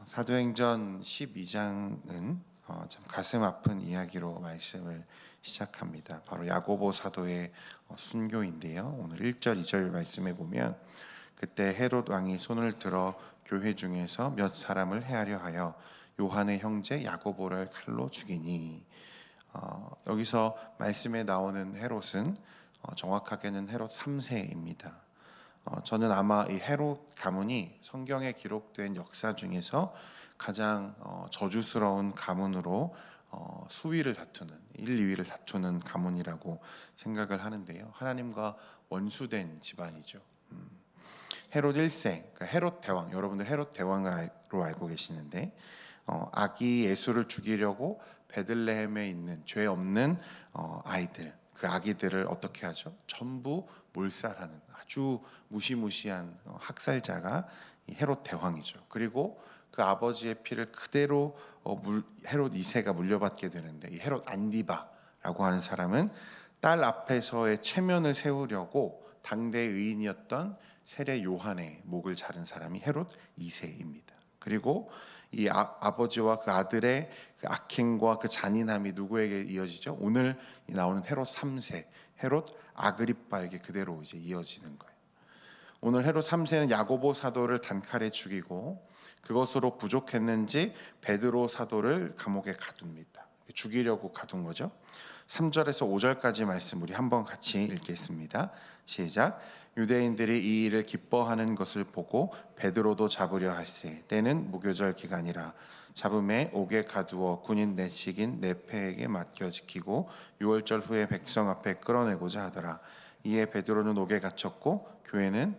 사도행전 12장은 참 가슴 아픈 이야기로 말씀을 시작합니다. 바로 야고보 사도의 순교인데요. 오늘 1절, 2절 말씀에 보면 그때 헤롯 왕이 손을 들어 교회 중에서 몇 사람을 해하려 하여 요한의 형제 야고보를 칼로 죽이니, 여기서 말씀에 나오는 헤롯은 정확하게는 헤롯 3세입니다. 저는 아마 이 헤롯 가문이 성경에 기록된 역사 중에서 가장 저주스러운 가문으로 수위를 다투는 1, 2위를 다투는 가문이라고 생각을 하는데요. 하나님과 원수된 집안이죠. 헤롯 1세, 그러니까 헤롯 대왕, 여러분들 헤롯 대왕으로 알고 계시는데, 아기 예수를 죽이려고 베들레헴에 있는 죄 없는 아이들, 그 아기들을 어떻게 하죠? 전부 몰살하는 아주 무시무시한 학살자가 이 헤롯 대왕이죠. 그리고 그 아버지의 피를 그대로 헤롯 2세가 물려받게 되는데, 이 헤롯 안디바라고 하는 사람은 딸 앞에서의 체면을 세우려고 당대 의인이었던 세례 요한의 목을 자른 사람이 헤롯 2세입니다. 그리고 이 아버지와 그 아들의 그 악행과 그 잔인함이 누구에게 이어지죠? 오늘 나오는 헤롯 3세, 헤롯 아그리빠에게 그대로 이제 이어지는 거예요. 오늘 헤롯 3세는 야고보 사도를 단칼에 죽이고, 그것으로 부족했는지 베드로 사도를 감옥에 가둡니다. 죽이려고 가둔 거죠. 3절에서 5절까지 말씀 우리 한번 같이 읽겠습니다. 시작. 유대인들이 이 일을 기뻐하는 것을 보고 베드로도 잡으려 할세. 때는 무교절 기간이라. 잡음에 옥에 가두어 군인 내식인 네페에게 맡겨 지키고 6월절 후에 백성 앞에 끌어내고자 하더라. 이에 베드로는 옥에 갇혔고 교회는,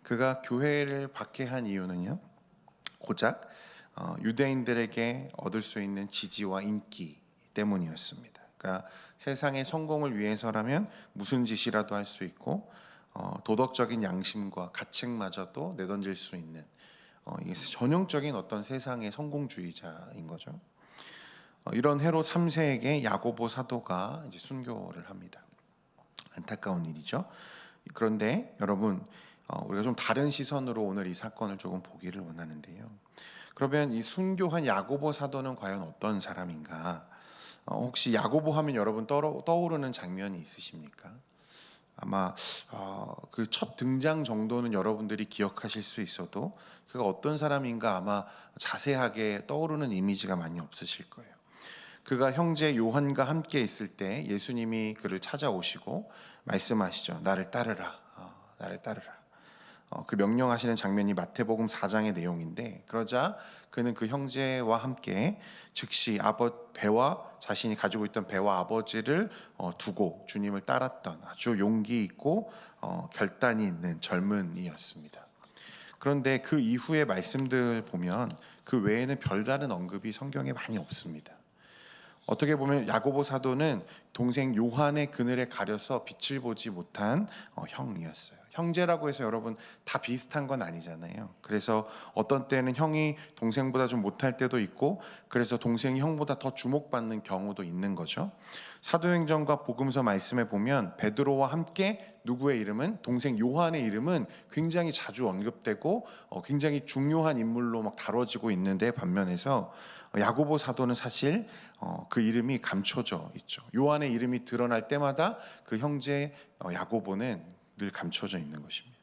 그가 교회를 박해한 이유는요, 고작 유대인들에게 얻을 수 있는 지지와 인기 때문이었습니다. 그러니까 세상의 성공을 위해서라면 무슨 짓이라도 할 수 있고, 도덕적인 양심과 가책마저도 내던질 수 있는 이게 전형적인 어떤 세상의 성공주의자인 거죠. 이런 헤롯 3세에게 야고보 사도가 이제 순교를 합니다. 안타까운 일이죠. 그런데 여러분, 우리가 좀 다른 시선으로 오늘 이 사건을 조금 보기를 원하는데요. 그러면 이 순교한 야고보 사도는 과연 어떤 사람인가? 혹시 야고보 하면 여러분 떠오르는 장면이 있으십니까? 아마 그 첫 등장 정도는 여러분들이 기억하실 수 있어도 그가 어떤 사람인가 아마 자세하게 떠오르는 이미지가 많이 없으실 거예요. 그가 형제 요한과 함께 있을 때 예수님이 그를 찾아오시고 말씀하시죠. 나를 따르라. 나를 따르라. 그 명령하시는 장면이 마태복음 4장의 내용인데, 그러자 그는 그 형제와 함께 즉시 자신이 가지고 있던 배와 아버지를 두고 주님을 따랐던 아주 용기 있고 결단이 있는 젊은이였습니다. 그런데 그 이후의 말씀들 보면 그 외에는 별다른 언급이 성경에 많이 없습니다. 어떻게 보면 야고보 사도는 동생 요한의 그늘에 가려서 빛을 보지 못한 형이었어요. 형제라고 해서 여러분 다 비슷한 건 아니잖아요. 그래서 어떤 때는 형이 동생보다 좀 못할 때도 있고, 그래서 동생이 형보다 더 주목받는 경우도 있는 거죠. 사도행전과 복음서 말씀에 보면 베드로와 함께 누구의 이름은, 동생 요한의 이름은 굉장히 자주 언급되고 굉장히 중요한 인물로 막 다뤄지고 있는데, 반면에서 야고보 사도는 사실 그 이름이 감춰져 있죠. 요한의 이름이 드러날 때마다 그 형제 야고보는 늘 감춰져 있는 것입니다.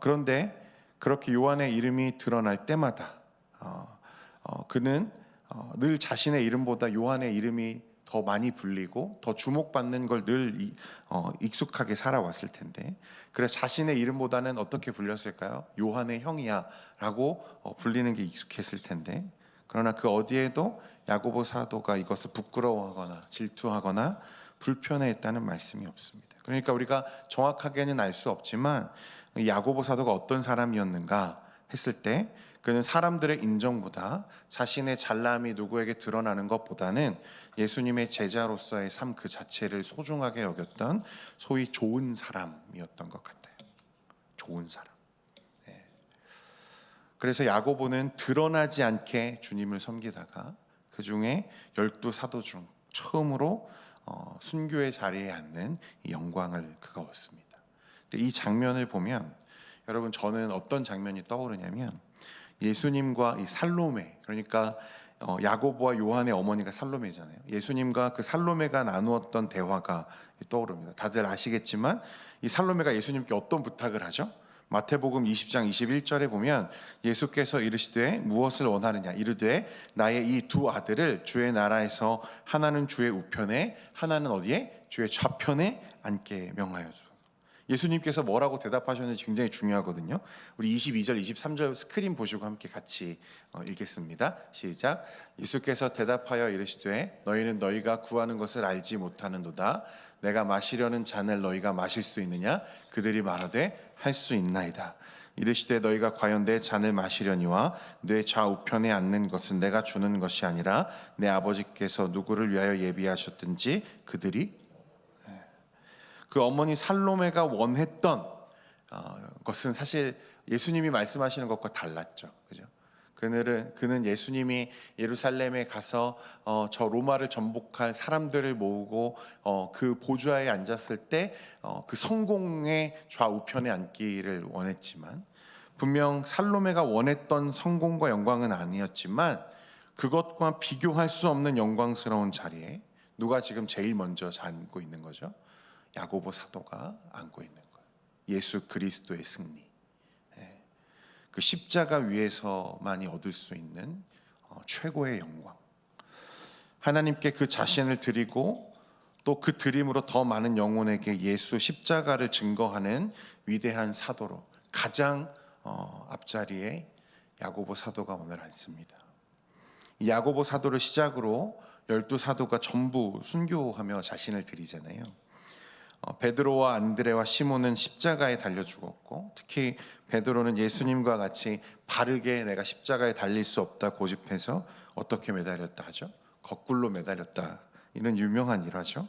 그런데 그렇게 요한의 이름이 드러날 때마다 그는 늘 자신의 이름보다 요한의 이름이 더 많이 불리고 더 주목받는 걸 늘 익숙하게 살아왔을 텐데, 그래서 자신의 이름보다는 어떻게 불렸을까요? 요한의 형이야 라고 불리는 게 익숙했을 텐데, 그러나 그 어디에도 야고보 사도가 이것을 부끄러워하거나 질투하거나 불편해했다는 말씀이 없습니다. 그러니까 우리가 정확하게는 알 수 없지만 야고보 사도가 어떤 사람이었는가 했을 때, 그는 사람들의 인정보다 자신의 잘남이 누구에게 드러나는 것보다는 예수님의 제자로서의 삶 그 자체를 소중하게 여겼던 소위 좋은 사람이었던 것 같아요. 좋은 사람. 그래서 야고보는 드러나지 않게 주님을 섬기다가 그 중에 12사도 중 처음으로 순교의 자리에 앉는 이 영광을 그가 얻습니다. 이 장면을 보면 여러분 저는 어떤 장면이 떠오르냐면 예수님과 이 살로메, 그러니까 야고보와 요한의 어머니가 살로메잖아요. 예수님과 그 살로메가 나누었던 대화가 떠오릅니다. 다들 아시겠지만 이 살로메가 예수님께 어떤 부탁을 하죠? 마태복음 20장 21절에 보면 예수께서 이르시되 무엇을 원하느냐 이르되 나의 이 두 아들을 주의 나라에서 하나는 주의 우편에 하나는 어디에? 주의 좌편에 앉게 명하여주. 예수님께서 뭐라고 대답하셨는지 굉장히 중요하거든요. 우리 22절, 23절 스크린 보시고 함께 같이 읽겠습니다. 시작. 예수께서 대답하여 이르시되 너희는 너희가 구하는 것을 알지 못하는도다. 내가 마시려는 잔을 너희가 마실 수 있느냐? 그들이 말하되 할 수 있나이다. 이르시되 너희가 과연 내 잔을 마시려니와 내 좌우편에 앉는 것은 내가 주는 것이 아니라 내 아버지께서 누구를 위하여 예비하셨든지 그들이. 그 어머니 살로메가 원했던 것은 사실 예수님이 말씀하시는 것과 달랐죠. 그죠? 그는 예수님이 예루살렘에 가서 저 로마를 정복할 사람들을 모으고 그 보좌에 앉았을 때 그 성공의 좌우편에 앉기를 원했지만, 분명 살로메가 원했던 성공과 영광은 아니었지만 그것과 비교할 수 없는 영광스러운 자리에 누가 지금 제일 먼저 앉고 있는 거죠? 야고보 사도가 앉고 있는 거예요. 예수 그리스도의 승리, 그 십자가 위에서만이 얻을 수 있는 최고의 영광. 하나님께 그 자신을 드리고 또 그 드림으로 더 많은 영혼에게 예수 십자가를 증거하는 위대한 사도로 가장 앞자리에 야고보 사도가 오늘 앉습니다. 이 야고보 사도를 시작으로 12사도가 전부 순교하며 자신을 드리잖아요. 베드로와 안드레와 시몬은 십자가에 달려 죽었고, 특히 베드로는 예수님과 같이 바르게 내가 십자가에 달릴 수 없다 고집해서 어떻게 매달렸다 하죠? 거꾸로 매달렸다. 이런 유명한 일화죠.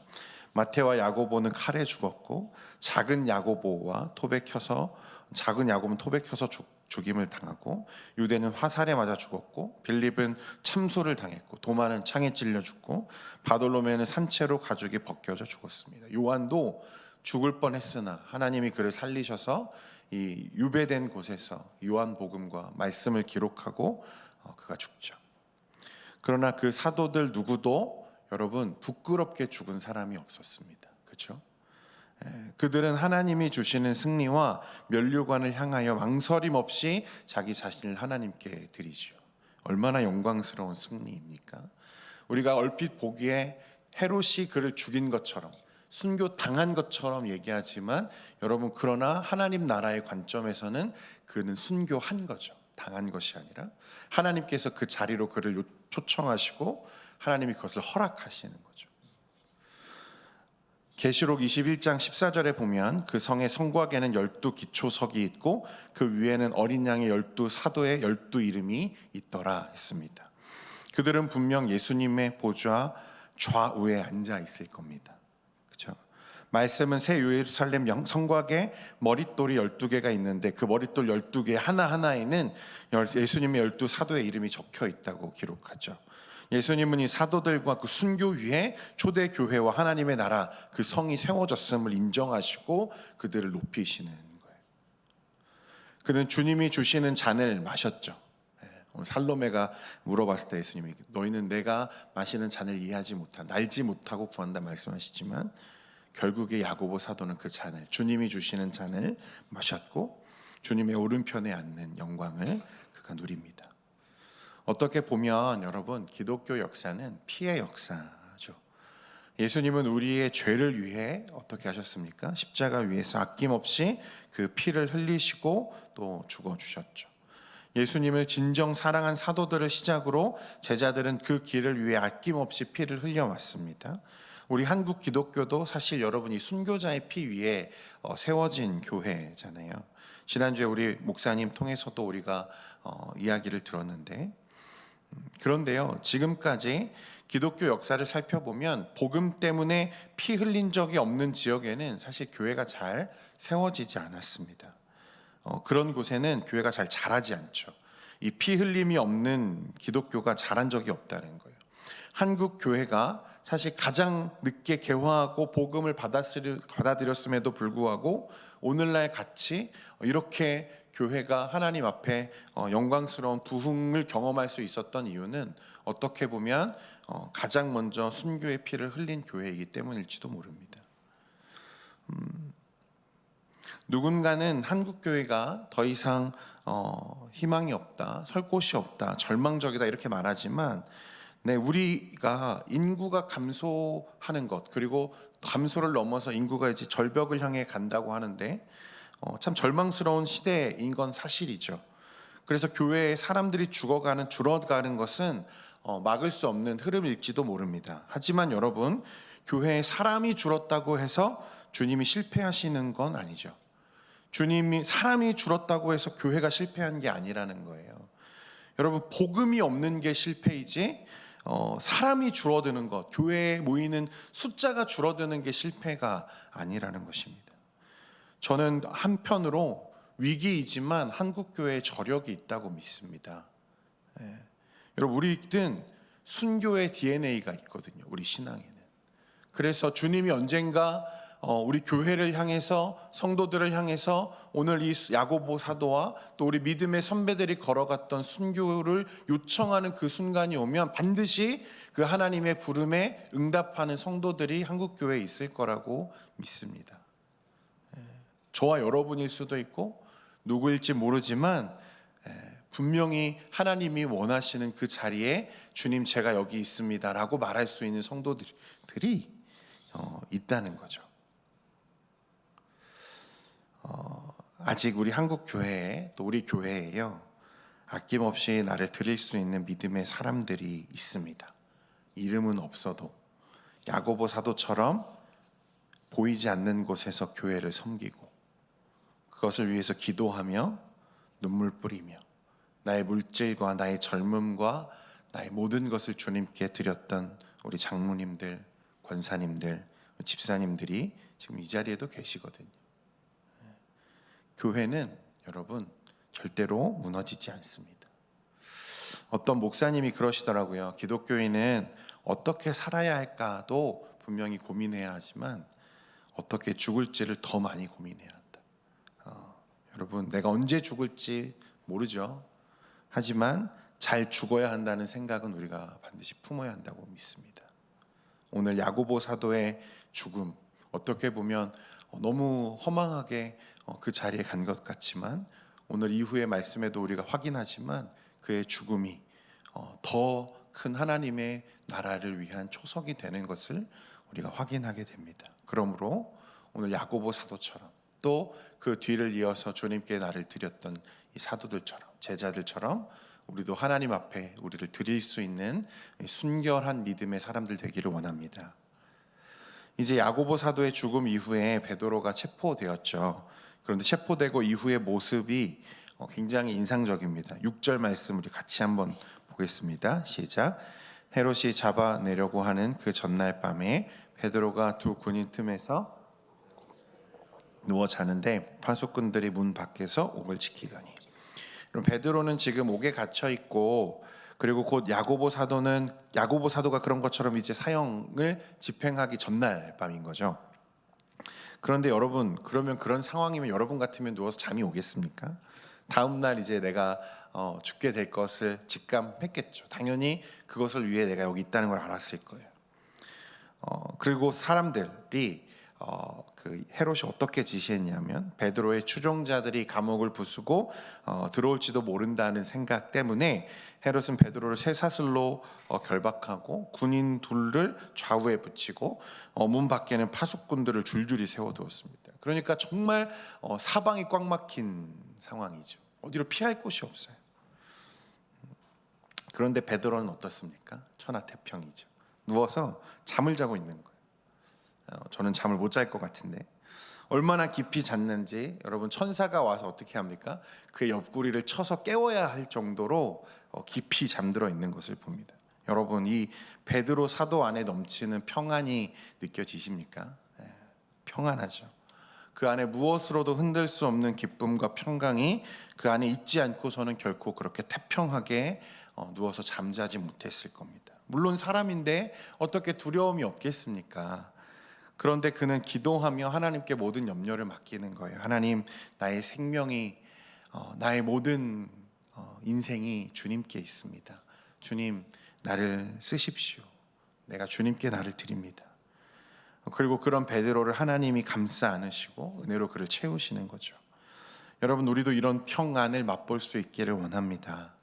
마태와 야고보는 칼에 죽었고, 작은 야고보는 토백혀서 죽임을 당하고, 유대는 화살에 맞아 죽었고, 빌립은 참수를 당했고, 도마는 창에 찔려 죽고, 바돌로메는 산채로 가죽이 벗겨져 죽었습니다. 요한도 죽을 뻔했으나 하나님이 그를 살리셔서 이 유배된 곳에서 요한복음과 말씀을 기록하고 그가 죽죠. 그러나 그 사도들 누구도 여러분 부끄럽게 죽은 사람이 없었습니다. 그렇죠? 그들은 하나님이 주시는 승리와 면류관을 향하여 망설임 없이 자기 자신을 하나님께 드리죠. 얼마나 영광스러운 승리입니까? 우리가 얼핏 보기에 헤롯이 그를 죽인 것처럼, 순교 당한 것처럼 얘기하지만 여러분, 그러나 하나님 나라의 관점에서는 그는 순교한 거죠. 당한 것이 아니라 하나님께서 그 자리로 그를 초청하시고 하나님이 그것을 허락하시는 거죠. 계시록 21장 14절에 보면 그 성의 성곽에는 12 기초석이 있고 그 위에는 어린 양의 12사도의 12 이름이 있더라 했습니다. 그들은 분명 예수님의 보좌 좌우에 앉아 있을 겁니다. 그렇죠? 말씀은 새 예루살렘 성곽에 머릿돌이 12개가 있는데 그 머릿돌 12개 하나하나에는 예수님의 12사도의 이름이 적혀 있다고 기록하죠. 예수님은 이 사도들과 그 순교 위에 초대 교회와 하나님의 나라 그 성이 세워졌음을 인정하시고 그들을 높이시는 거예요. 그는 주님이 주시는 잔을 마셨죠. 살로메가 물어봤을 때 예수님이 너희는 내가 마시는 잔을 이해하지 못한다, 알지 못하고 구한다 말씀하시지만 결국에 야고보 사도는 그 잔을, 주님이 주시는 잔을 마셨고 주님의 오른편에 앉는 영광을 그가 누립니다. 어떻게 보면 여러분, 기독교 역사는 피의 역사죠. 예수님은 우리의 죄를 위해 어떻게 하셨습니까? 십자가 위에서 아낌없이 그 피를 흘리시고 또 죽어주셨죠. 예수님을 진정 사랑한 사도들을 시작으로 제자들은 그 길을 위해 아낌없이 피를 흘려왔습니다. 우리 한국 기독교도 사실 여러분이 순교자의 피 위에 세워진 교회잖아요. 지난주에 우리 목사님 통해서도 우리가 이야기를 들었는데, 그런데요, 지금까지 기독교 역사를 살펴보면 복음 때문에 피 흘린 적이 없는 지역에는 사실 교회가 잘 세워지지 않았습니다. 그런 곳에는 교회가 잘 자라지 않죠. 이 피 흘림이 없는 기독교가 자란 적이 없다는 거예요. 한국 교회가 사실 가장 늦게 개화하고 복음을 받아들였음에도 불구하고 오늘날 같이 이렇게 교회가 하나님 앞에 영광스러운 부흥을 경험할 수 있었던 이유는 어떻게 보면 가장 먼저 순교의 피를 흘린 교회이기 때문일지도 모릅니다. 누군가는 한국 교회가 더 이상 희망이 없다, 설 곳이 없다, 절망적이다 이렇게 말하지만, 우리가 인구가 감소하는 것, 그리고 감소를 넘어서 인구가 이제 절벽을 향해 간다고 하는데 참 절망스러운 시대인 건 사실이죠. 그래서 교회에 사람들이 줄어가는 것은 막을 수 없는 흐름일지도 모릅니다. 하지만 여러분, 교회에 사람이 줄었다고 해서 주님이 실패하시는 건 아니죠. 사람이 줄었다고 해서 교회가 실패한 게 아니라는 거예요. 여러분, 복음이 없는 게 실패이지 사람이 줄어드는 것, 교회에 모이는 숫자가 줄어드는 게 실패가 아니라는 것입니다. 저는 한편으로 위기이지만 한국 교회에 저력이 있다고 믿습니다. 여러분, 우리는 순교의 DNA가 있거든요. 우리 신앙에는. 그래서 주님이 언젠가 우리 교회를 향해서, 성도들을 향해서 오늘 이 야고보 사도와 또 우리 믿음의 선배들이 걸어갔던 순교를 요청하는 그 순간이 오면 반드시 그 하나님의 부름에 응답하는 성도들이 한국 교회에 있을 거라고 믿습니다. 저와 여러분일 수도 있고 누구일지 모르지만 분명히 하나님이 원하시는 그 자리에 주님 제가 여기 있습니다 라고 말할 수 있는 성도들이 있다는 거죠. 아직 우리 한국 교회에, 또 우리 교회에요, 아낌없이 나를 드릴 수 있는 믿음의 사람들이 있습니다. 이름은 없어도 야고보 사도처럼 보이지 않는 곳에서 교회를 섬기고 그것을 위해서 기도하며 눈물 뿌리며 나의 물질과 나의 젊음과 나의 모든 것을 주님께 드렸던 우리 장로님들, 권사님들, 집사님들이 지금 이 자리에도 계시거든요. 교회는 여러분 절대로 무너지지 않습니다. 어떤 목사님이 그러시더라고요. 기독교인은 어떻게 살아야 할까도 분명히 고민해야 하지만 어떻게 죽을지를 더 많이 고민해야 한다. 여러분, 내가 언제 죽을지 모르죠. 하지만 잘 죽어야 한다는 생각은 우리가 반드시 품어야 한다고 믿습니다. 오늘 야고보 사도의 죽음, 어떻게 보면 너무 허망하게 그 자리에 간 것 같지만 오늘 이후의 말씀에도 우리가 확인하지만 그의 죽음이 더 큰 하나님의 나라를 위한 초석이 되는 것을 우리가 확인하게 됩니다. 그러므로 오늘 야고보 사도처럼 또 그 뒤를 이어서 주님께 나를 드렸던 이 사도들처럼, 제자들처럼 우리도 하나님 앞에 우리를 드릴 수 있는 순결한 믿음의 사람들 되기를 원합니다. 이제 야고보 사도의 죽음 이후에 베드로가 체포되었죠. 그런데 체포되고 이후의 모습이 굉장히 인상적입니다. 6절 말씀 우리 같이 한번 보겠습니다. 시작. 헤롯이 잡아내려고 하는 그 전날 밤에 베드로가 두 군인 틈에서 누워 자는데 파수꾼들이 문 밖에서 옥을 지키더니. 그럼 베드로는 지금 옥에 갇혀 있고, 그리고 곧 야고보 사도가 그런 것처럼 이제 사형을 집행하기 전날 밤인 거죠. 그런데 여러분, 그러면 그런 상황이면 여러분 같으면 누워서 잠이 오겠습니까? 다음 날 이제 내가 죽게 될 것을 직감했겠죠. 당연히 그것을 위해 내가 여기 있다는 걸 알았을 거예요. 그리고 사람들이 그 헤롯이 어떻게 지시했냐면 베드로의 추종자들이 감옥을 부수고 들어올지도 모른다는 생각 때문에 헤롯은 베드로를 쇠사슬로 결박하고 군인 둘을 좌우에 붙이고 문 밖에는 파수꾼들을 줄줄이 세워두었습니다. 그러니까 정말 사방이 꽉 막힌 상황이죠. 어디로 피할 곳이 없어요. 그런데 베드로는 어떻습니까? 천하태평이죠. 누워서 잠을 자고 있는 거예요. 저는 잠을 못 잘 것 같은데 얼마나 깊이 잤는지 여러분, 천사가 와서 어떻게 합니까? 그의 옆구리를 쳐서 깨워야 할 정도로 깊이 잠들어 있는 것을 봅니다. 여러분, 이 베드로 사도 안에 넘치는 평안이 느껴지십니까? 평안하죠. 그 안에 무엇으로도 흔들 수 없는 기쁨과 평강이 그 안에 있지 않고서는 결코 그렇게 태평하게 누워서 잠자지 못했을 겁니다. 물론 사람인데 어떻게 두려움이 없겠습니까? 그런데 그는 기도하며 하나님께 모든 염려를 맡기는 거예요. 하나님, 나의 생명이 나의 모든 인생이 주님께 있습니다. 주님, 나를 쓰십시오. 내가 주님께 나를 드립니다. 그리고 그런 베드로를 하나님이 감싸 안으시고 은혜로 그를 채우시는 거죠. 여러분, 우리도 이런 평안을 맛볼 수 있기를 원합니다.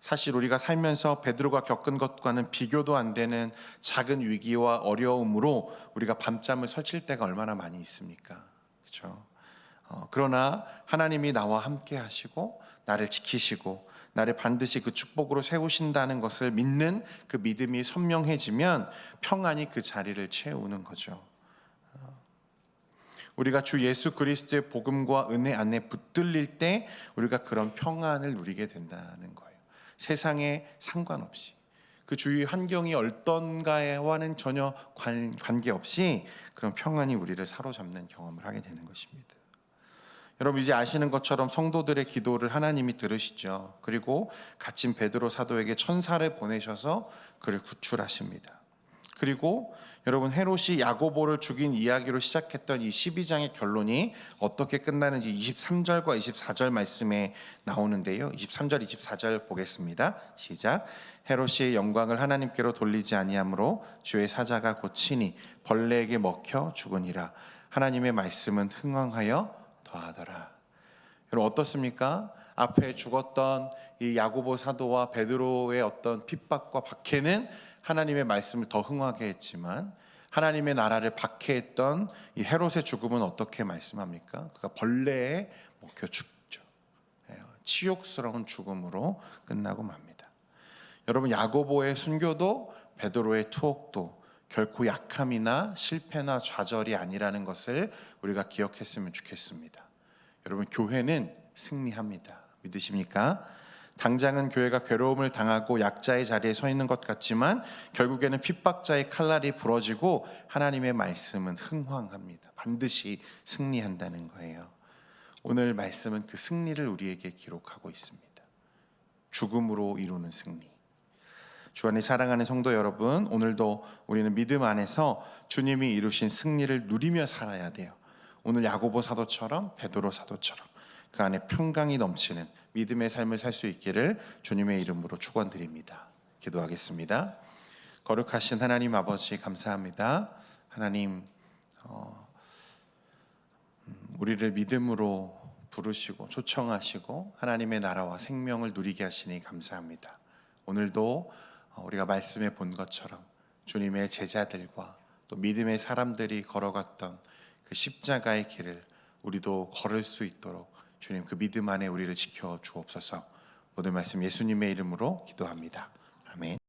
사실 우리가 살면서 베드로가 겪은 것과는 비교도 안 되는 작은 위기와 어려움으로 우리가 밤잠을 설칠 때가 얼마나 많이 있습니까? 그렇죠? 그러나 하나님이 나와 함께 하시고 나를 지키시고 나를 반드시 그 축복으로 세우신다는 것을 믿는 그 믿음이 선명해지면 평안이 그 자리를 채우는 거죠. 우리가 주 예수 그리스도의 복음과 은혜 안에 붙들릴 때 우리가 그런 평안을 누리게 된다는 거예요. 세상에 상관없이 그 주위 환경이 어떤가와는 전혀 관계없이 그런 평안이 우리를 사로잡는 경험을 하게 되는 것입니다. 여러분, 이제 아시는 것처럼 성도들의 기도를 하나님이 들으시죠. 그리고 갇힌 베드로 사도에게 천사를 보내셔서 그를 구출하십니다. 그리고 여러분, 헤롯이 야고보를 죽인 이야기로 시작했던 이 12장의 결론이 어떻게 끝나는지 23절과 24절 말씀에 나오는데요. 23절, 24절 보겠습니다. 시작. 헤롯이 영광을 하나님께로 돌리지 아니하므로 주의 사자가 고치니 벌레에게 먹혀 죽으니라. 하나님의 말씀은 흥왕하여 더하더라. 여러분, 어떻습니까? 앞에 죽었던 이 야고보 사도와 베드로의 어떤 핍박과 박해는 하나님의 말씀을 더 흥하게 했지만 하나님의 나라를 박해했던 이 헤롯의 죽음은 어떻게 말씀합니까? 그가 벌레에 먹혀 죽죠. 치욕스러운 죽음으로 끝나고 맙니다. 여러분, 야고보의 순교도 베드로의 투옥도 결코 약함이나 실패나 좌절이 아니라는 것을 우리가 기억했으면 좋겠습니다. 여러분, 교회는 승리합니다. 믿으십니까? 당장은 교회가 괴로움을 당하고 약자의 자리에 서 있는 것 같지만 결국에는 핍박자의 칼날이 부러지고 하나님의 말씀은 흥황합니다. 반드시 승리한다는 거예요. 오늘 말씀은 그 승리를 우리에게 기록하고 있습니다. 죽음으로 이루는 승리. 주 안에 사랑하는 성도 여러분, 오늘도 우리는 믿음 안에서 주님이 이루신 승리를 누리며 살아야 돼요. 오늘 야고보 사도처럼 베드로 사도처럼 그 안에 평강이 넘치는 믿음의 삶을 살 수 있기를 주님의 이름으로 축원드립니다. 기도하겠습니다. 거룩하신 하나님 아버지, 감사합니다. 하나님, 우리를 믿음으로 부르시고 초청하시고 하나님의 나라와 생명을 누리게 하시니 감사합니다. 오늘도 우리가 말씀에 본 것처럼 주님의 제자들과 또 믿음의 사람들이 걸어갔던 그 십자가의 길을 우리도 걸을 수 있도록 주님, 그 믿음 안에 우리를 지켜 주옵소서. 모든 말씀 예수님의 이름으로 기도합니다. 아멘.